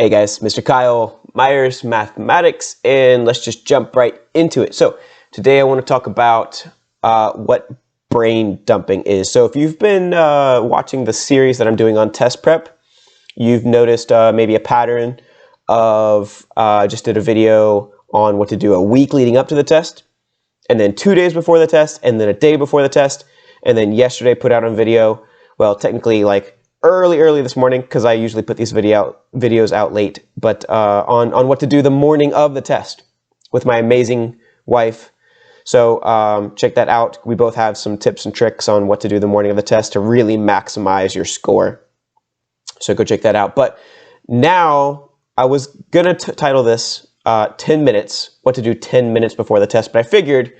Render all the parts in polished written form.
Hey guys, Mr. Kyle Myers, Mathematics, and let's just jump right into it. So today I want to talk about what brain dumping is. So if you've been watching the series that I'm doing on test prep, you've noticed maybe a pattern of I just did a video on what to do a week leading up to the test, and then 2 days before the test, and then a day before the test, and then yesterday put out on video, well, technically like early this morning, because I usually put these videos out late, but on what to do the morning of the test with my amazing wife. So check that out. We both have some tips and tricks on what to do the morning of the test to really maximize your score. So go check that out. But now I was going to title this 10 minutes, what to do 10 minutes before the test, but I figured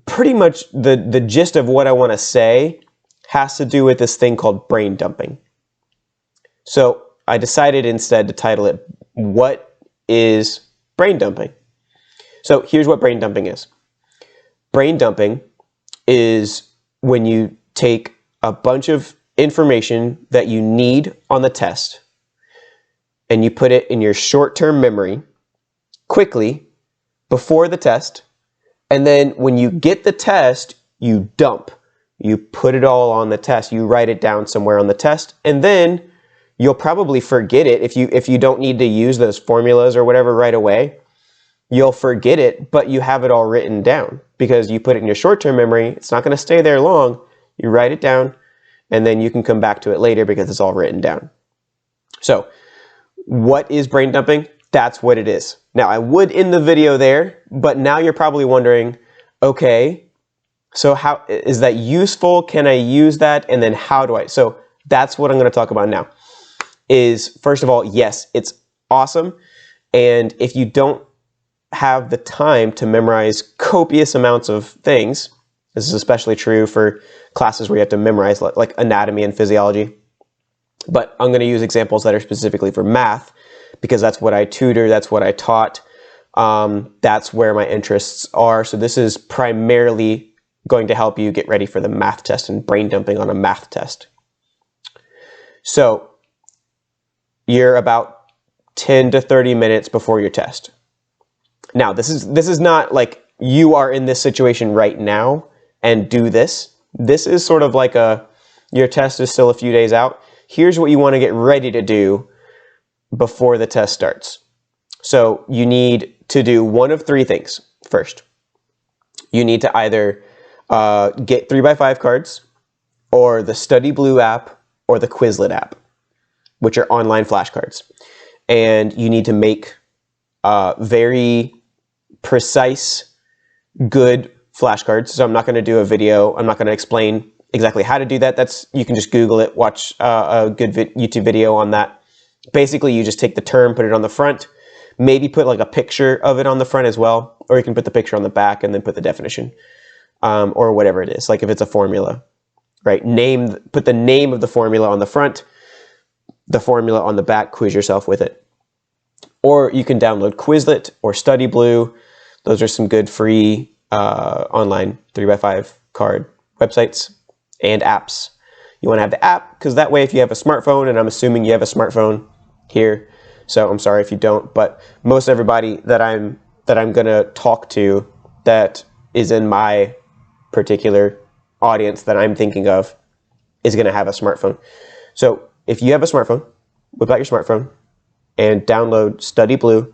pretty much the gist of what I want to say has to do with this thing called brain dumping. So I decided instead to title it, What is Brain Dumping? So here's what brain dumping is. Brain dumping is when you take a bunch of information that you need on the test and you put it in your short-term memory quickly before the test, and then when you get the test, you dump. You put it all on the test. You write it down somewhere on the test, and then you'll probably forget it if you don't need to use those formulas or whatever right away. You'll forget it, but you have it all written down because you put it in your short-term memory. It's not going to stay there long. You write it down, and then you can come back to it later because it's all written down. So what is brain dumping? That's what it is. Now, I would end the video there, but now you're probably wondering, okay, so how is that useful? Can I use that? And then how do I? So that's what I'm going to talk about now. Is first of all, yes, it's awesome. And if you don't have the time to memorize copious amounts of things, this is especially true for classes where you have to memorize like anatomy and physiology. But I'm going to use examples that are specifically for math because that's what I tutor, that's what I taught. That's where my interests are. So this is primarily going to help you get ready for the math test and brain dumping on a math test. So you're about 10 to 30 minutes before your test. Now, this is not like you are in this situation right now and do this. This is sort of like your test is still a few days out. Here's what you want to get ready to do before the test starts. So you need to do one of three things. First, you need to either get 3x5 cards, or the Study Blue app, or the Quizlet app, which are online flashcards. And you need to make very precise, good flashcards. So I'm not going to do a video. I'm not going to explain exactly how to do that. You can just Google it, watch a good YouTube video on that. Basically, you just take the term, put it on the front, maybe put like a picture of it on the front as well, or you can put the picture on the back and then put the definition. Or whatever it is, like if it's a formula, right? Put the name of the formula on the front, the formula on the back, quiz yourself with it. Or you can download Quizlet or Study Blue. Those are some good free online 3x5 card websites and apps. You want to have the app because that way if you have a smartphone, and I'm assuming you have a smartphone here, so I'm sorry if you don't, but most everybody that I'm going to talk to that is in my particular audience that I'm thinking of is going to have a smartphone. So if you have a smartphone, whip out your smartphone and download Study Blue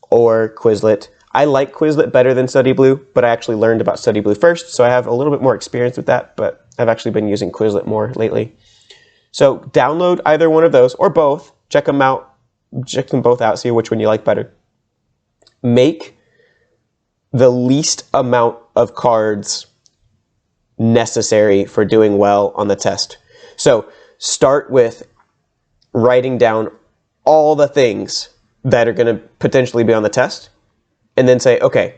or Quizlet. I like Quizlet better than Study Blue, but I actually learned about Study Blue first, so I have a little bit more experience with that, but I've actually been using Quizlet more lately. So download either one of those or both. Check them out. Check them both out. See which one you like better. Make the least amount of cards necessary for doing well on the test. So start with writing down all the things that are going to potentially be on the test, and then say, okay,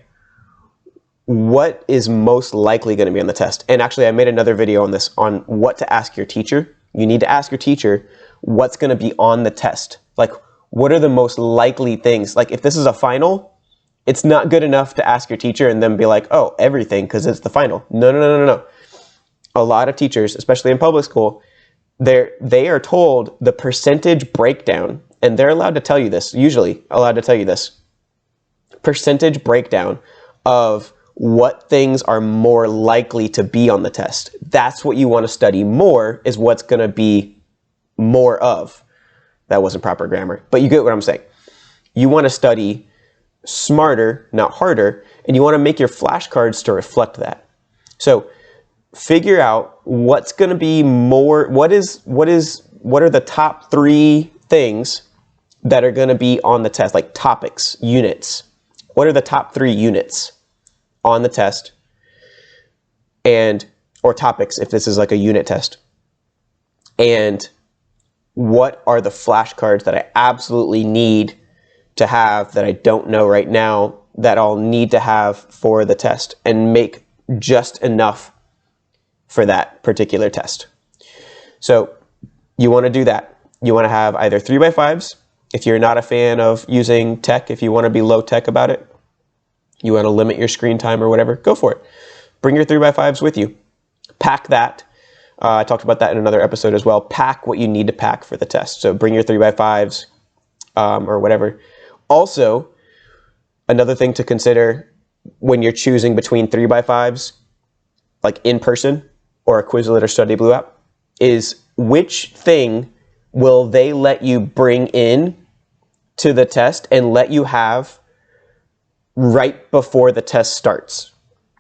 what is most likely going to be on the test? And actually, I made another video on this, on what to ask your teacher. You need to ask your teacher what's going to be on the test. Like, what are the most likely things? Like, if this is a final, it's not good enough to ask your teacher and then be like, oh, everything, because it's the final. No. A lot of teachers, especially in public school, they are told the percentage breakdown and they're allowed to tell you this, usually allowed to tell you this, percentage breakdown of what things are more likely to be on the test. That's what you want to study more, is what's going to be more of. That wasn't proper grammar, but you get what I'm saying. You want to study smarter, not harder, and you want to make your flashcards to reflect that. So figure out what's going to be more, what are the top 3 things that are going to be on the test, like topics, units. What are the top 3 units on the test, or topics if this is like a unit test? And what are the flashcards that I absolutely need to have that I don't know right now that I'll need to have for the test, and make just enough for that particular test. So you want to do that. You want to have either 3x5s. If you're not a fan of using tech, if you want to be low tech about it, you want to limit your screen time or whatever, go for it. Bring your 3x5s with you. Pack that. I talked about that in another episode as well. Pack what you need to pack for the test. So bring your 3x5s or whatever. Also, another thing to consider when you're choosing between 3x5s, like in person or a Quizlet or Study Blue app, is which thing will they let you bring in to the test and let you have right before the test starts.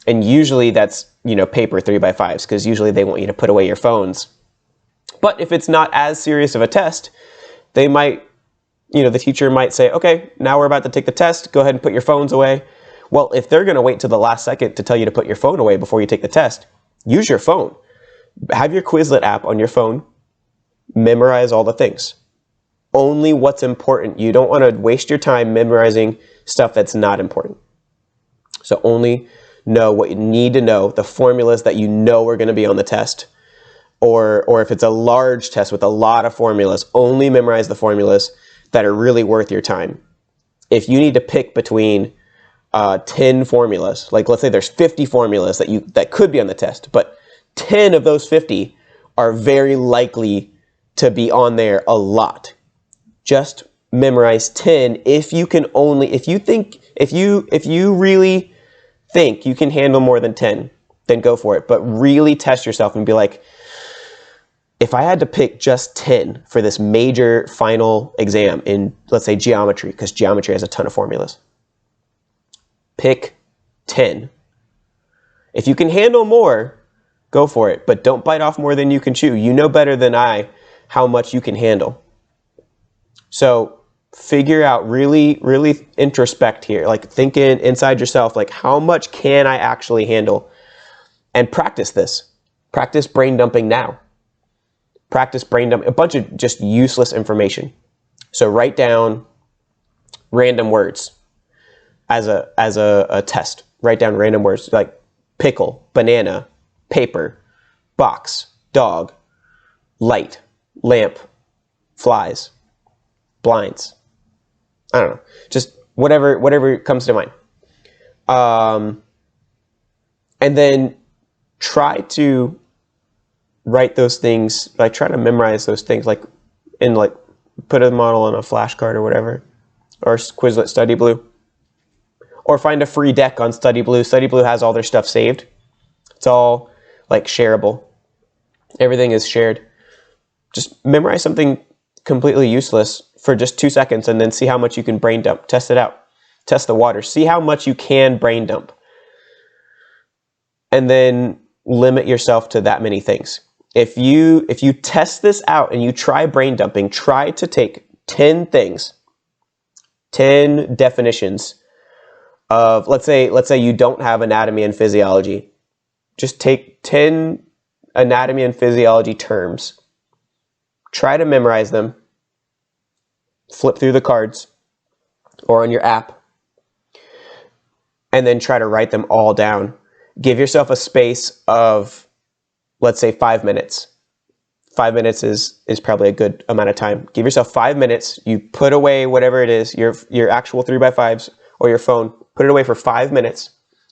And usually that's, paper 3x5s, because usually they want you to put away your phones. But if it's not as serious of a test, they might, the teacher might say, okay, now we're about to take the test, go ahead and put your phones away. Well, if they're going to wait till the last second to tell you to put your phone away before you take the test, use your phone. Have your Quizlet app on your phone. Memorize all the things. Only what's important. You don't want to waste your time memorizing stuff that's not important. So only know what you need to know, the formulas that you know are going to be on the test. Or if it's a large test with a lot of formulas, only memorize the formulas that are really worth your time. If you need to pick between 10 formulas, like let's say there's 50 formulas that could be on the test, but 10 of those 50 are very likely to be on there a lot. Just memorize 10 if you really think you can handle more than 10, then go for it. But really test yourself and be like, if I had to pick just 10 for this major final exam in, let's say, geometry, because geometry has a ton of formulas, pick 10. If you can handle more, go for it, but don't bite off more than you can chew. You know better than I how much you can handle. So figure out, really introspect here, like thinking inside yourself, like how much can I actually handle? And practice this. Practice brain dumping now. Practice brain dumping, a bunch of just useless information. So write down random words as a test. Write down random words like pickle, banana, paper, box, dog, light, lamp, flies, blinds. I don't know, just whatever comes to mind. And then try to write those things, like try to memorize those things, like put a model on a flashcard or whatever, or Quizlet Study Blue, or find a free deck on Study Blue. Study Blue has all their stuff saved. It's all like shareable. Everything is shared. Just memorize something completely useless for just 2 seconds and then see how much you can brain dump. Test it out. Test the water. See how much you can brain dump. And then limit yourself to that many things. If you test this out and you try brain dumping, try to take 10 things, 10 definitions of, let's say you don't have anatomy and physiology. Just take 10 anatomy and physiology terms. Try to memorize them. Flip through the cards or on your app. And then try to write them all down. Give yourself a space of, let's say, 5 minutes. 5 minutes is probably a good amount of time. Give yourself 5 minutes. You put away whatever it is, your actual 3x5s or your phone. Put it away for 5 minutes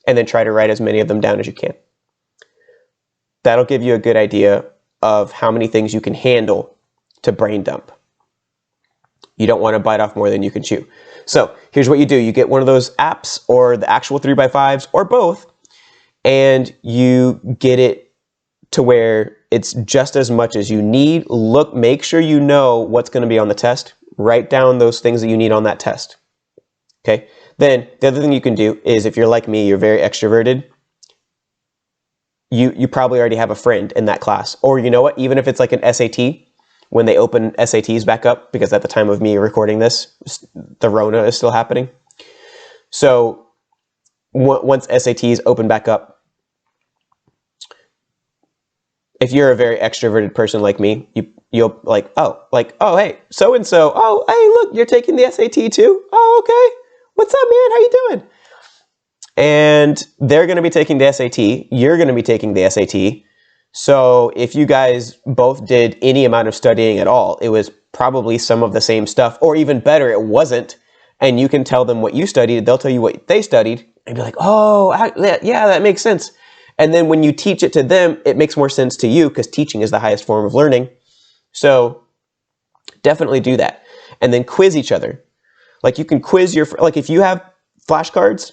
and then try to write as many of them down as you can. That'll give you a good idea of how many things you can handle to brain dump. You don't want to bite off more than you can chew. So here's what you do. You get one of those apps or the actual 3x5s or both, and you get it to where it's just as much as you need. Make sure you know what's going to be on the test. Write down those things that you need on that test. Okay. Then the other thing you can do is, if you're like me, you're very extroverted, you probably already have a friend in that class. Or you know what, even if it's like an SAT, when they open SATs back up, because at the time of me recording this, the Rona is still happening. So once SATs open back up, if you're a very extroverted person like me, you'll like, oh, hey, so-and-so, oh, hey, look, you're taking the SAT too? Oh, okay. What's up, man? How you doing? And they're going to be taking the SAT. You're going to be taking the SAT. So if you guys both did any amount of studying at all, it was probably some of the same stuff, or even better, it wasn't. And you can tell them what you studied. They'll tell you what they studied and be like, oh, yeah, that makes sense. And then when you teach it to them, it makes more sense to you, because teaching is the highest form of learning. So definitely do that. And then quiz each other. Like you can quiz like if you have flashcards,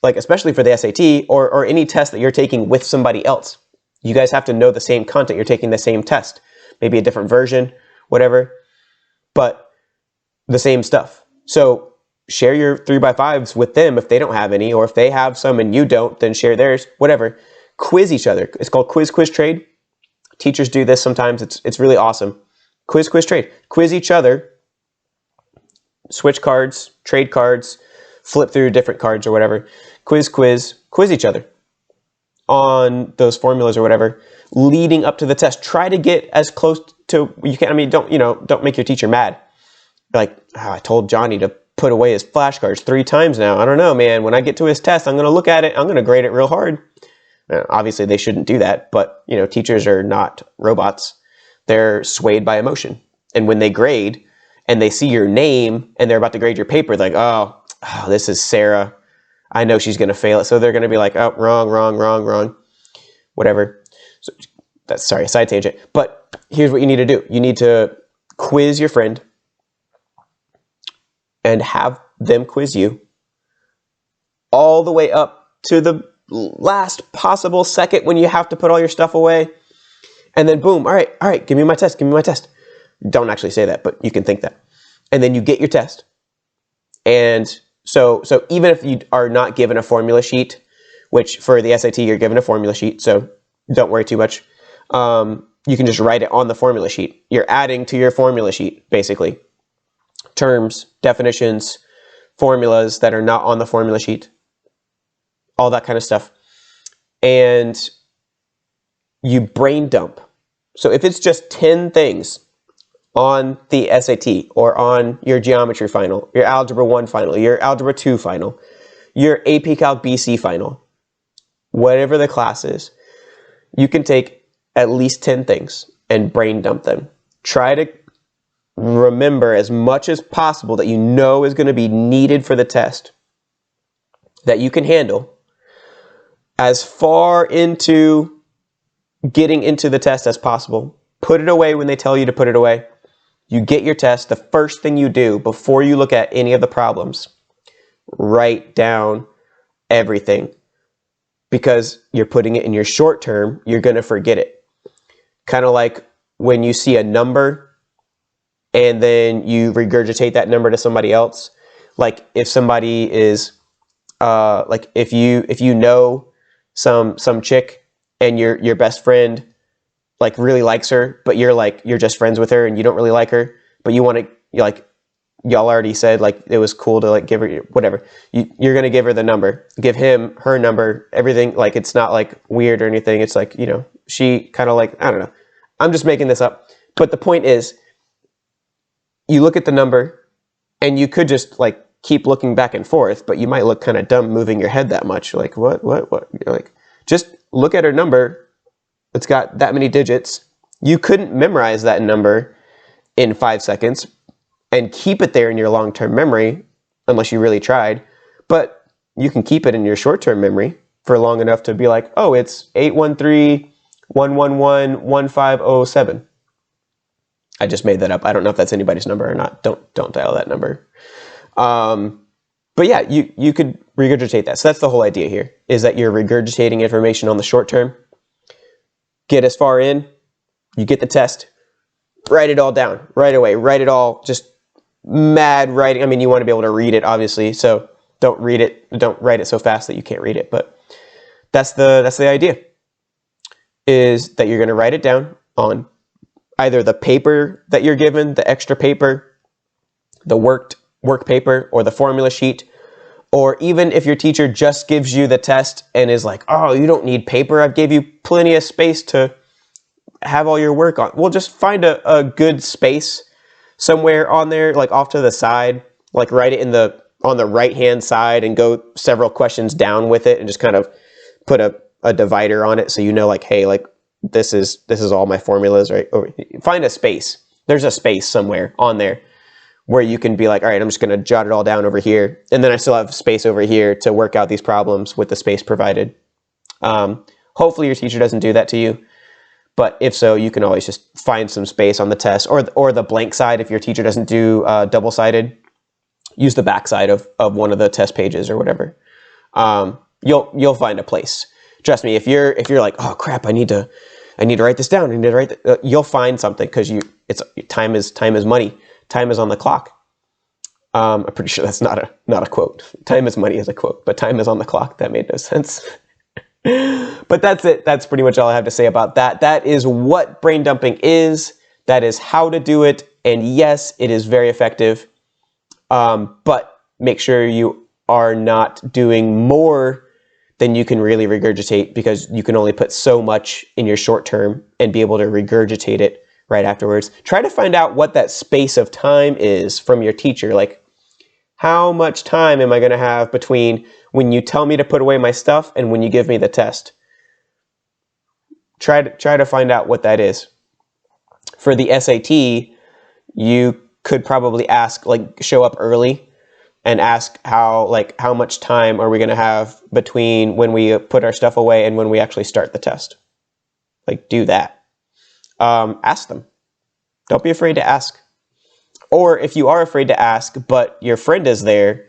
like especially for the SAT or any test that you're taking with somebody else, you guys have to know the same content. You're taking the same test, maybe a different version, whatever, but the same stuff. So share your 3x5s with them if they don't have any, or if they have some and you don't, then share theirs, whatever. Quiz each other. It's called quiz trade. Teachers do this sometimes. It's really awesome. Quiz trade. Quiz each other. Switch cards, trade cards, flip through different cards or whatever. Quiz each other on those formulas or whatever, leading up to the test. Try to get as close to you can. I mean, don't make your teacher mad. Like, oh, I told Johnny to put away his flashcards 3 times now. I don't know, man. When I get to his test, I'm going to look at it. I'm going to grade it real hard. Obviously, they shouldn't do that, but teachers are not robots. They're swayed by emotion. And when they grade and they see your name and they're about to grade your paper, they're like, oh, this is Sarah. I know she's going to fail it. So they're going to be like, oh, wrong, whatever. So sorry, side tangent. But here's what you need to do. You need to quiz your friend and have them quiz you all the way up to the last possible second when you have to put all your stuff away. And then boom, all right, give me my test. Don't actually say that, but you can think that. And then you get your test. And so even if you are not given a formula sheet, which for the SAT you're given a formula sheet, so don't worry too much. You can just write it on the formula sheet. You're adding to your formula sheet, basically. Terms, definitions, formulas that are not on the formula sheet, all that kind of stuff. And you brain dump. So if it's just 10 things on the SAT or on your geometry final, your algebra 1 final, your algebra 2 final, your AP Calc BC final, whatever the class is, you can take at least 10 things and brain dump them. Try to remember as much as possible that you know is going to be needed for the test, that you can handle, as far into getting into the test as possible. Put it away when they tell you to put it away. You get your test. The first thing you do before you look at any of the problems, write down everything, because you're putting it in your short term. You're going to forget it. Kind of like when you see a number and then you regurgitate that number to somebody else. Like if somebody is, like if you know some chick and your best friend like really likes her, but you're just friends with her and you don't really like her, but you want to, y'all already said like it was cool to like give her whatever. You're going to give her the number, give him her number, everything. Like it's not like weird or anything. It's like, she kind of like, I don't know. I'm just making this up. But the point is, you look at the number and you could just like keep looking back and forth, but you might look kind of dumb moving your head that much. Like what? You're like, just look at her number. It's got that many digits. You couldn't memorize that number in 5 seconds and keep it there in your long-term memory unless you really tried. But you can keep it in your short-term memory for long enough to be like, oh, it's 813-111-1507. I just made that up. I don't know if that's anybody's number or not. Don't dial that number. But yeah, you could regurgitate that. So that's the whole idea here, is that you're regurgitating information on the short term. Get as far in, you get the test, write it all down right away. Write it all, just mad writing. I mean, you want to be able to read it, obviously, so don't write it so fast that you can't read it. But that's the idea, is that you're going to write it down on either the paper that you're given, the extra paper, the work paper, or the formula sheet. Or even if your teacher just gives you the test and is like, oh, you don't need paper, I've gave you plenty of space to have all your work on. Well, just find a good space somewhere on there, like off to the side, like write it on the right hand side and go several questions down with it, and just kind of put a divider on it, so you know, like, hey, like this is all my formulas, right? Or find a space. There's a space somewhere on there where you can be like, all right, I'm just going to jot it all down over here, and then I still have space over here to work out these problems with the space provided. Hopefully your teacher doesn't do that to you, but if so, you can always just find some space on the test, or the blank side. If your teacher doesn't do double-sided, use the back side of one of the test pages or whatever. You'll find a place. Trust me, if you're like, oh crap, I need to write this down, I need to write that, you'll find something, because time is money. Time is on the clock. I'm pretty sure that's not a quote. Time is money is a quote, but time is on the clock. That made no sense. But that's it. That's pretty much all I have to say about that. That is what brain dumping is. That is how to do it. And yes, it is very effective. But make sure you are not doing more than you can really regurgitate, because you can only put so much in your short term and be able to regurgitate it right afterwards. Try to find out what that space of time is from your teacher. Like, how much time am I going to have between when you tell me to put away my stuff and when you give me the test? Try to find out what that is. For the SAT, you could probably ask, like, show up early and ask how much time are we going to have between when we put our stuff away and when we actually start the test. Like, do that. Ask them. Don't be afraid to ask. Or if you are afraid to ask, but your friend is there,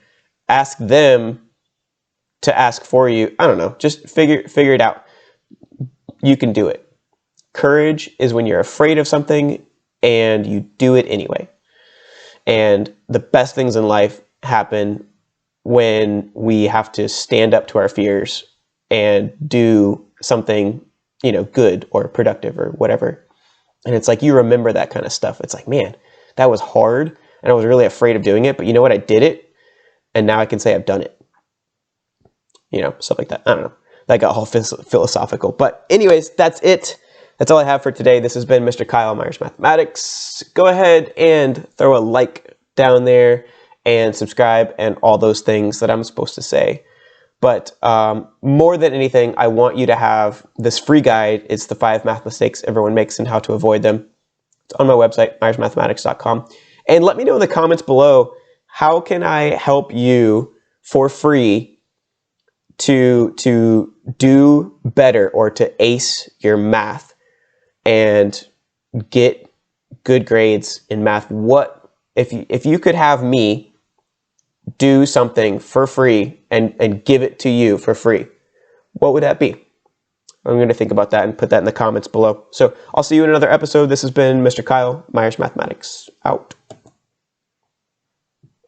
ask them to ask for you. I don't know. Just figure it out. You can do it. Courage is when you're afraid of something and you do it anyway. And the best things in life happen when we have to stand up to our fears and do something, good or productive or whatever. And it's like, you remember that kind of stuff. It's like, man, that was hard and I was really afraid of doing it, but you know what? I did it, and now I can say I've done it. Stuff like that. I don't know. That got all philosophical. But anyways, that's it. That's all I have for today. This has been Mr. Kyle Myers Mathematics. Go ahead and throw a like down there and subscribe and all those things that I'm supposed to say. But more than anything, I want you to have this free guide. It's the 5 math mistakes everyone makes and how to avoid them. It's on my website, myersmathematics.com. And let me know in the comments below, how can I help you for free to do better or to ace your math and get good grades in math? What if you could have me do something for free and give it to you for free, what would that be? I'm going to think about that and put that in the comments below. So I'll see you in another episode. This has been Mr. Kyle Myers Mathematics, out.